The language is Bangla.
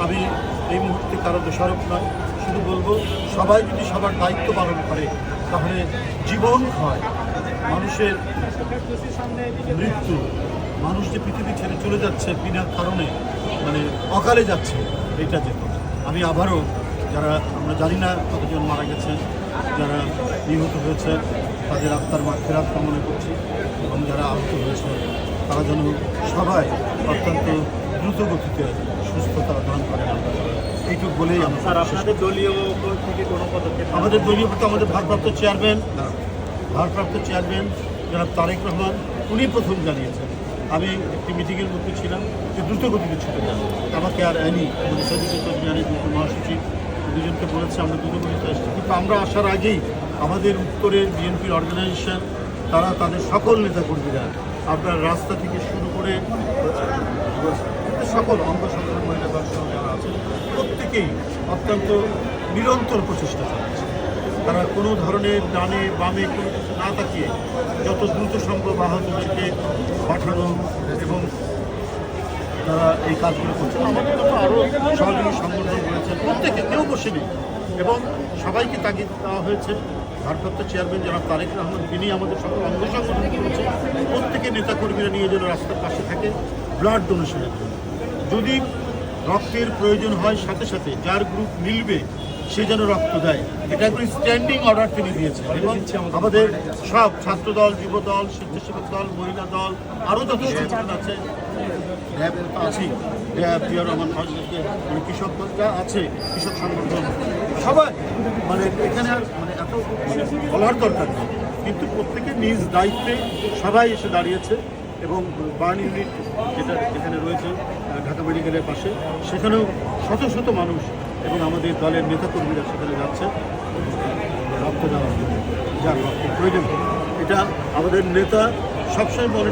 আমি এই মুহূর্তে কারো দোষারোপ নয়, শুধু বলবো সবাই যদি সবার দায়িত্ব পালন করে তাহলে জীবন হয়, মানুষের মৃত্যু, মানুষ যে পৃথিবী ছেড়ে চলে যাচ্ছে বিনা কারণে, মানে অকালে যাচ্ছে, এটা যেত। আমি আবারও যারা আমরা জানি না কতজন মারা গেছে, যারা নিহত হয়েছে তাদের আত্মার মাগফিরাত কামনা করছি, এবং যারা আহত হয়েছে তারা যেন সবাই অত্যন্ত দ্রুত গতিতে সুস্থতা দান করেন। এইটুকু বলেই আমরা স্যার, আপনাদের দলীয় থেকে কোনো পদক্ষেপ? আমাদের দলীয় আমাদের ভারপ্রাপ্ত চেয়ারম্যান জনাব তারেক রহমান, উনি প্রথম জানিয়েছেন। আমি একটি মিটিংয়ের মধ্যে ছিলাম যে দ্রুত গতিতে ছুটে যান, আমাকে আর আইনি দুটো মহাসচিব দুজনকে বলেছে আমরা দ্রুত গতিতে আসছি, কিন্তু আমরা আসার আগেই আমাদের উত্তরের বিএনপির অর্গানাইজেশন তারা তাদের সকল নেতাকর্মীরা আপনার রাস্তা থেকে শুরু করে সকল অঙ্গ সংগঠন মহিলা দর্শক যারা আছে প্রত্যেকেই অত্যন্ত নিরন্তর প্রচেষ্টা চালাচ্ছে। তারা কোনো ধরনের ডানে বামে কোনো কিছু না তাকিয়ে যত দ্রুত সম্ভব আহতদেরকে পাঠানো এবং তারা এই কাজগুলো করছে। আমাদের তো আরও সহযোগী সংগঠন রয়েছে, প্রত্যেকে কেউ বসে নেই, এবং সবাইকে তাগিদ দেওয়া হয়েছে। ভারপ্রাপ্ত চেয়ারম্যান জনাব তারেক রহমান তিনি আমাদের সকল অঙ্গ সংগঠন করেছে, প্রত্যেকের নেতাকর্মীরা নিয়ে যেন রাস্তার পাশে থাকে ব্লাড ডোনেশনের জন্য। যদি রক্তের প্রয়োজন হয় সাথে সাথে যার গ্রুপ মিলবে সে যেন রক্ত দেয়, এটা একটি স্ট্যান্ডিং অর্ডার তিনি দিয়েছেন। এবং আমাদের সব ছাত্র দল, যুব দল, স্বেচ্ছাসেবক দল, মহিলা দল, আরও যত সংগঠন আছে, র্যাব তো আছেই, র্যাব, জিয়া রহমান ফজলকে, মানে কৃষক যা আছে, কৃষক সংগঠন, সবাই, মানে এখানে আর মানে এত বলার দরকার নেই, কিন্তু প্রত্যেকে নিজ দায়িত্বে সবাই এসে দাঁড়িয়েছে। এবং বার্ন ইউনিট যেটা যেখানে রয়েছে ঢাকা মেডিকেলের পাশে, সেখানেও শত শত মানুষ এবং আমাদের দলের নেতাকর্মীরা সেখানে যাচ্ছে রক্ত দেওয়ার জন্য, যার রক্তের প্রয়োজন। এটা আমাদের নেতা সবসময় বলে